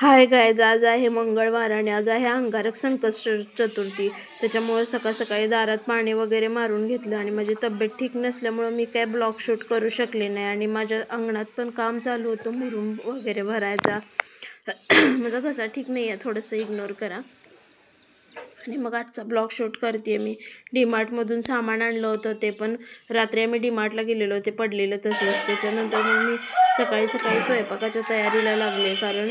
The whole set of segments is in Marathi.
हाय गायज, आज आहे मंगळवार आणि आज आहे अंगारक चतुर्थी. त्याच्यामुळे सकाळ सकाळी दारात पाणी वगैरे मारून घेतलं आणि माझी तब्येत ठीक नसल्यामुळं मी काय ब्लॉग शूट करू शकले नाही. आणि माझ्या अंगणात पण काम चालू होतं, मुरुम वगैरे भरायचा. माझा घसा ठीक नाही आहे, थोडंसं इग्नोर करा. आणि मग आजचा ब्लॉग शूट करते मी. डीमार्टमधून सामान आणलं होतं, ते पण रात्री आम्ही डीमार्टला गेलेलो, ते पडलेलं तसंच. त्याच्यानंतर मग मी सकाळी सकाळी स्वयंपाकाच्या तयारीला लागले, कारण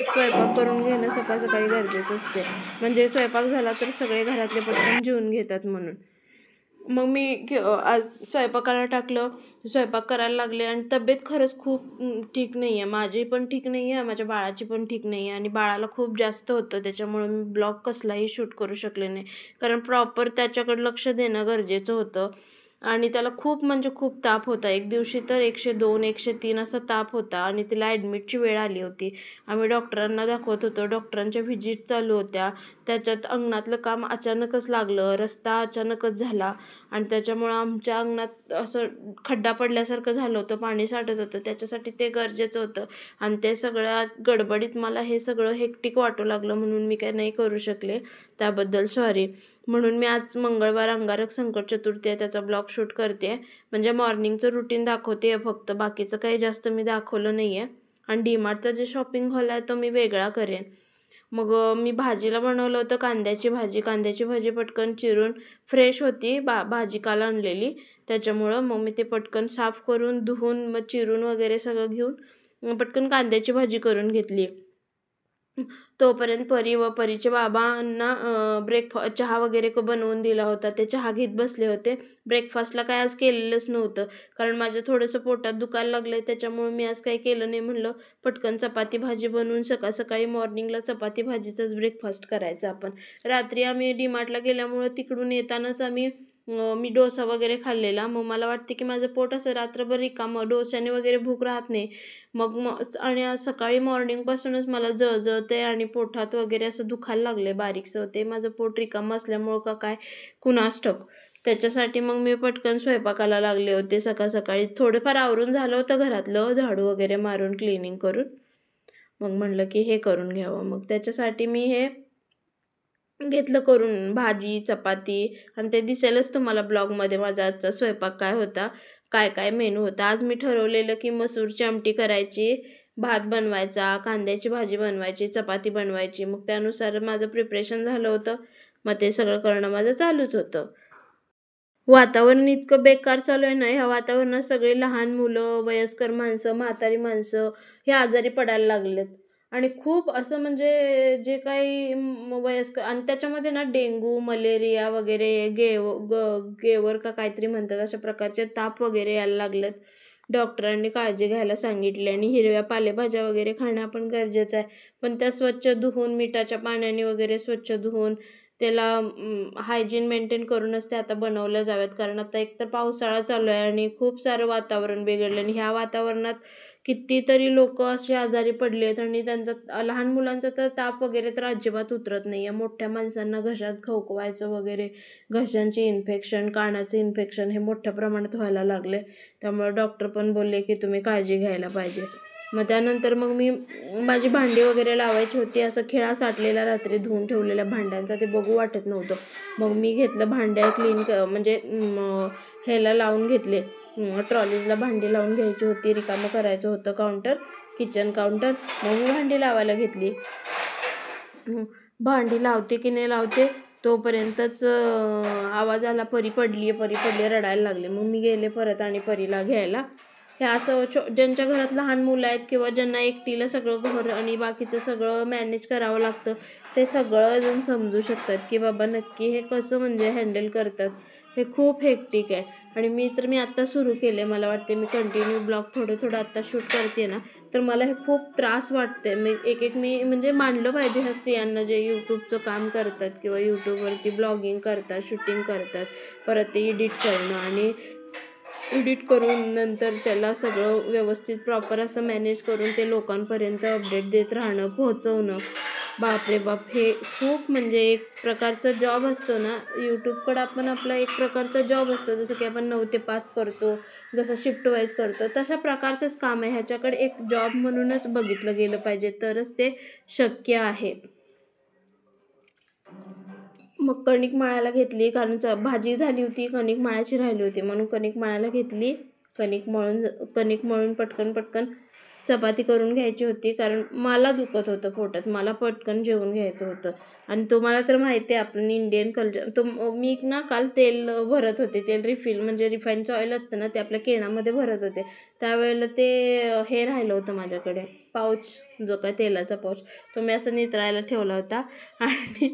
स्वयंपाक करून घेणं सकाळ सकाळी गरजेचं असते. म्हणजे स्वयंपाक झाला तर सगळे घरातले पटकन जेवून घेतात म्हणून. मग मी आज स्वयंपाकाला टाकलं, स्वयंपाक करायला लागले. आणि तब्येत खरंच खूप ठीक नाही आहे. माझी पण ठीक नाही आहे, माझ्या बाळाची पण ठीक नाही आहे. आणि बाळाला खूप जास्त होतं, त्याच्यामुळे मी ब्लॉग कसलाही शूट करू शकले नाही, कारण प्रॉपर त्याच्याकडे लक्ष देणं गरजेचं होतं. आणि त्याला खूप म्हणजे खूप ताप होता. एक दिवशी तर 102 103 असा ताप होता आणि तिला ॲडमिटची वेळ आली होती. आम्ही डॉक्टरांना दाखवत होतो, डॉक्टरांच्या व्हिजिट चालू होत्या. त्याच्यात अंगणातलं काम अचानकच लागलं, रस्ता अचानकच झाला आणि त्याच्यामुळं आमच्या अंगणात असं खड्डा पडल्यासारखं झालं होतं, पाणी साठत होतं. त्याच्यासाठी ते गरजेचं होतं आणि ते सगळ्या गडबडीत मला हे सगळं हेक्टिक वाटू लागलं, म्हणून मी काही नाही करू शकले. त्याबद्दल सॉरी. म्हणून मी आज मंगळवार अंगारक संकट चतुर्थी आहे, त्याचा ब्लॉग शूट करते. म्हणजे मॉर्निंगचं रुटीन दाखवते फक्त, बाकीचं काही जास्त मी दाखवलं नाही आहे. आणि डीमार्टचा जे शॉपिंग हॉल आहे तो मी वेगळा करेन. मग मी भाजीला बनवलं होतं कांद्याची भाजी पटकन चिरून, फ्रेश होती भाजी काल आणलेली, त्याच्यामुळं मग मी ते पटकन साफ करून धुवून मग चिरून वगैरे सगळं घेऊन पटकन कांद्याची भाजी करून घेतली. तोपर्यंत परीच्या बाबांना चहा वगैरे बनवून दिला होता. ते चहा घेत बसले होते. ब्रेकफास्टला काय आज केलेलंच नव्हतं, कारण माझं थोडंसं पोटात दुखायला लागलं आहे, त्याच्यामुळे मी आज काही केलं नाही. म्हणलं पटकन चपाती भाजी बनवून सकाळ सकाळी मॉर्निंगला चपाती भाजीचाच ब्रेकफास्ट करायचा आपण. रात्री आम्ही डीमार्टला गेल्यामुळं तिकडून येतानाच मी डोसा वगैरे खाल्लेला. मग मला वाटते की माझं पोट असं रात्रभर रिकामं, डोस्याने वगैरे भूक राहत नाही. आणि आज सकाळी मॉर्निंगपासूनच मला जळजळते आणि पोटात वगैरे असं दुखायला लागले, बारीकसं होते. माझं पोट रिकामं असल्यामुळं का काय कुणास ठाऊक. त्याच्यासाठी मग मी पटकन स्वयंपाकाला लागले होते सकाळ सकाळी. थोडंफार आवरून झालं होतं घरातलं, झाडू वगैरे मारून क्लिनिंग करून. मग म्हणलं की हे करून घ्यावं. मग त्याच्यासाठी मी हे घेतलं करून, भाजी चपाती. आणि ते दिसेलच तुम्हाला ब्लॉगमध्ये माझा आजचा स्वयंपाक काय होता, काय काय मेनू होता. आज मी ठरवलेलं की मसूरची आमटी करायची, भात बनवायचा, कांद्याची भाजी बनवायची, चपाती बनवायची. मग त्यानुसार माझं प्रिपरेशन झालं होतं, मग ते सगळं करणं माझं चालूच होतं. वातावरण इतकं बेकार चालू आहे ना, ह्या वातावरणात सगळे लहान मुलं, वयस्कर माणसं, म्हातारी माणसं हे आजारी पडायला लागलेत. आणि खूप असं म्हणजे जे काही वयस्कर, आणि त्याच्यामध्ये ना डेंग्यू, मलेरिया वगैरे, गेवर का काहीतरी म्हणतात, अशा प्रकारचे ताप वगैरे यायला लागलेत. डॉक्टरांनी काळजी घ्यायला सांगितली. आणि हिरव्या पालेभाज्या वगैरे खाणं आपण गरजेचं आहे, पण त्या स्वच्छ धुवून, मिठाच्या पाण्याने वगैरे स्वच्छ धुवून त्याला हायजीन मेंटेन करूनच ते आता बनवल्या जाव्यात. कारण आता एकतर पावसाळा चालू आहे आणि खूप सारं वातावरण बिघडलं. आणि ह्या वातावरणात कितीतरी लोक असे आजारी पडले आहेत. आणि त्यांचा, लहान मुलांचा तर ताप वगैरे तर अजिबात उतरत नाही आहे. मोठ्या माणसांना घशात खवखवायचं वगैरे, घशांची इन्फेक्शन, कानाचं इन्फेक्शन हे मोठ्या प्रमाणात व्हायला लागले. त्यामुळे डॉक्टर पण बोलले की तुम्ही काळजी घ्यायला पाहिजे. मग त्यानंतर मग मी माझी भांडी वगैरे लावायची होती. असं खिळा साठलेला रात्री धुवून ठेवलेल्या भांड्यांचा, ते बघू वाटत नव्हतं. मग मी घेतलं भांड्या म्हणजे ह्याला लावून घेतले, ट्रॉलीजला भांडी लावून घ्यायची होती, रिकामं करायचं होतं काउंटर, किचन काउंटर. मग मी भांडी लावायला घेतली. भांडी लावते की नाही लावते तोपर्यंतच आवाज आला, परी पडली रडायला लागले. मग मी गेले परत आणि परीला घ्यायला. हे असं ज्यांच्या घरात लहान मुलं आहेत किंवा ज्यांना एकटीला सगळं घर आणि बाकीचं सगळं मॅनेज करावं लागतं, ते सगळंजण समजू शकतात की बाबा नक्की हे कसं म्हणजे हँडल करतात. हे खूप हेक्टिक आहे. आणि मी आत्ता सुरू केले, मला वाटते मी कंटिन्यू ब्लॉग थोडं आत्ता शूट करते ना, तर मला हे खूप त्रास वाटते. मी म्हणजे मानलं पाहिजे ह्या स्त्रियांना जे यूट्यूबचं काम करतात किंवा यूट्यूबवरती ब्लॉगिंग करतात, शूटिंग करतात, परत ते एडिट करणं आणि एडिट करून नंतर त्याला सगळं व्यवस्थित प्रॉपर असं मॅनेज करून ते लोकांपर्यंत अपडेट देत राहणं, पोहोचवणं. बापरे बाप, हे खूप म्हणजे एक प्रकारचा जॉब असतो ना यूट्यूबकडं. आपण आपला एक प्रकारचा जॉब असतो, जसं की आपण 9 ते 5 करतो, जसं शिफ्ट वाईज करतो, तशा प्रकारचंच काम आहे. ह्याच्याकडे एक जॉब म्हणूनच बघितलं गेलं पाहिजे, तरच ते शक्य आहे. मग कणिक मळायला घेतली, कारण भाजी झाली होती, कणिक मळायची राहिली होती, म्हणून कणिक मळायला घेतली. कणिक मळून पटकन चपाती करून घ्यायची होती, कारण मला दुखत होतं पोटात, मला पटकन जेवून घ्यायचं होतं. आणि तुम्हाला तर माहिती आहे आपण इंडियन कल्चर. मी ना काल तेल भरत होते, तेल रिफिल म्हणजे रिफाईनचं ऑइल असतं ना, ते आपल्या केणामध्ये भरत होते. त्यावेळेला ते हे राहिलं होतं माझ्याकडे, पाऊच, जो काय तेलाचा पाऊच, तो मी असं नितळायला ठेवला होता. आणि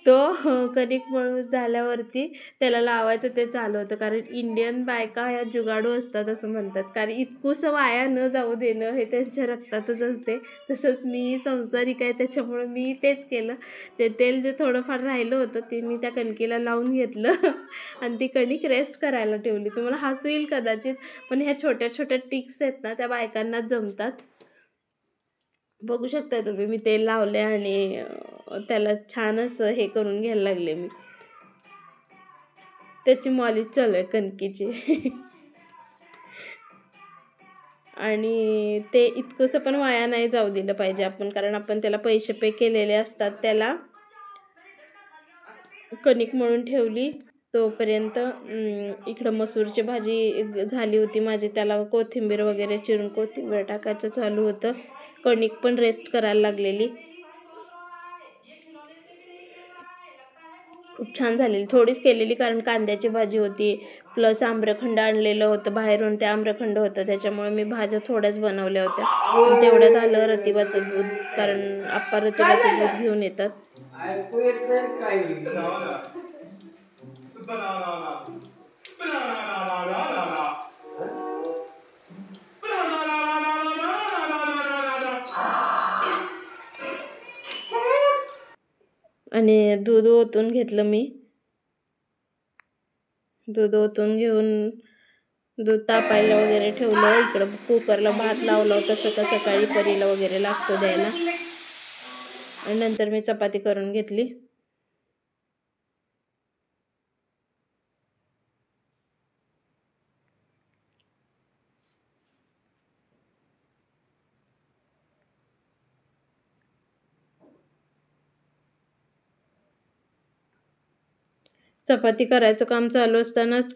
तो कणिक मळून झाल्यावरती त्याला लावायचं ते चालू होतं, कारण इंडियन बायका ह्या जुगाडू असतात असं म्हणतात, कारण इतकुसं वाया न जाऊ देणं हे त्यांच्या रक्तातच असते. तसंच मी संसारिक आहे, त्याच्यामुळं मी तेच केलं. ते तेल जे थोडंफार राहिलं होतं ते मी त्या कणकीला लावून घेतलं आणि ती कणिक रेस्ट करायला ठेवली. तुम्हाला हसू येईल कदाचित, पण ह्या छोट्या छोट्या टिक्स आहेत ना, त्या बायकांना जमतात. बघू शकता तुम्ही, मी तेल लावले आणि त्याला छान असं हे करून घ्यायला लागले मी. त्याची मॉलिश चालू आहे कणकीची. आणि ते इतकंसं पण वाया नाही जाऊ दिलं पाहिजे आपण, कारण आपण त्याला पैसे पे केलेले असतात. त्याला कणिक मळून ठेवली तोपर्यंत इकडं मसूरची भाजी झाली होती माझी, त्याला कोथिंबीर वगैरे चिरून कोथिंबीर टाकायचं चालू होतं. कणिक पण रेस्ट करायला लागलेली. खूप छान झालेली, थोडीच केलेली, कारण कांद्याची भाजी होती, प्लस आम्रखंड आणलेलं होतं बाहेरून, ते आम्रखंड होतं, त्याच्यामुळे मी भाज्या थोड्याच बनवल्या होत्या. तेवढ्यात आलं रतिबाचं दूध, कारण आप्पा रतिबाचं दूध घेऊन येतात. आणि दूध ओतून घेतलं मी. दूध ओतून घेऊन दूध तापायला वगैरे ठेवलं. इकडं कुकरला भात लावला होता, सकाळी परीला वगैरे लागतो द्यायला. आणि नंतर मी चपाती करून घेतली. चपाती करायचं काम चालू असतानाच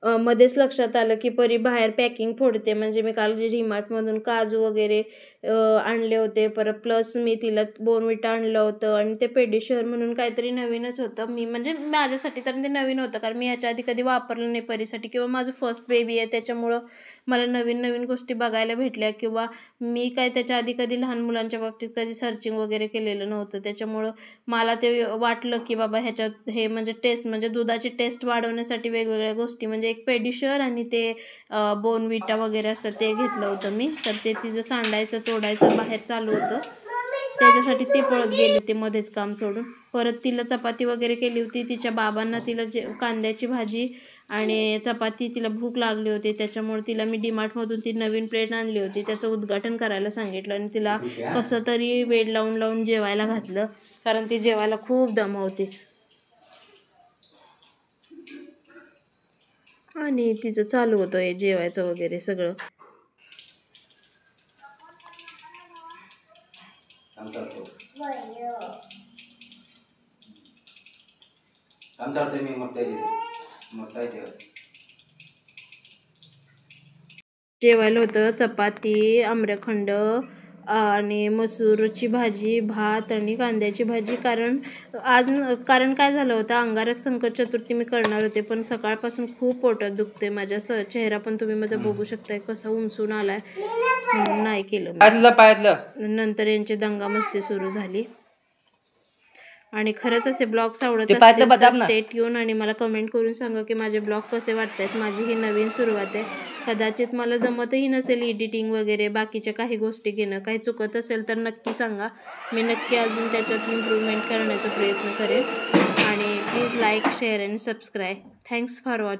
मध्येच लक्षात आलं की परी बाहेर पॅकिंग फोडते. म्हणजे मी काल जे डीमार्टमधून काजू वगैरे आणले होते, परत प्लस मी तिला बोर्नव्हिटा आणलं होतं, आणि ते पेडिश्युअर म्हणून काहीतरी नवीनच होतं. म्हणजे माझ्यासाठी तर ते नवीन होतं, कारण मी ह्याच्या आधी कधी वापरलं नाही परीसाठी, किंवा माझं फर्स्ट बेबी आहे त्याच्यामुळं मला नवीन गोष्टी बघायला भेटल्या, किंवा मी काय त्याच्या आधी कधी लहान मुलांच्या बाबतीत कधी सर्चिंग वगैरे केलेलं नव्हतं. त्याच्यामुळं मला ते वाटलं की बाबा ह्याच्यात हे म्हणजे टेस्ट, म्हणजे दुधाची टेस्ट वाढवण्यासाठी वेगवेगळ्या गोष्टी, म्हणजे एक पेडिश्युअर आणि ते बोर्नव्हिटा वगैरे असं ते घेतलं होतं मी. तर ते तिचं सांडायचं तोडायचं बाहेर चालू होतं, त्याच्यासाठी ते पळत गेले ते मध्येच काम सोडून. परत तिला चपाती वगैरे केली होती, तिच्या बाबांना तिला कांद्याची भाजी आणि चपाती, तिला भूक लागली होती, त्याच्यामुळे तिला मी डीमार्टमधून ती नवीन प्लेट आणली होती, त्याचं उद्घाटन करायला सांगितलं, आणि तिला कसं तरी वेळ लावून जेवायला घातलं, कारण ती जेवायला खूप दमवते. आणि तिचं चालू होतं हे जेवायचं वगैरे सगळं. जेवायला होतं चपाती, आम्रखंड आणि मसूरची भाजी, भात आणि कांद्याची भाजी. कारण काय झालं होतं, अंगारक संकट चतुर्थी मी करणार होते, पण सकाळपासून खूप पोटात दुखते माझ्या. चेहरा पण तुम्ही माझा बघू शकताय कसा उमसून आलाय, म्हणून नाही केलं. नंतर यांची दंगामस्ती सुरू झाली. आणि खरंच असे ब्लॉग्स आवडत असतील तर स्टे ट्यून, आणि मला कमेंट करून सांगा की माझे ब्लॉग कसे वाटतात. माझी ही नवीन सुरुवात आहे, कदाचित मला जमतही नसेल एडिटिंग वगैरे, बाकीच्या काही गोष्टी घेणं. काही चुकत असेल तर नक्की सांगा, मी नक्की अजून त्याच्यात इम्प्रूव्हमेंट करण्याचा प्रयत्न करेन. आणि please like, share and subscribe. Thanks for watching.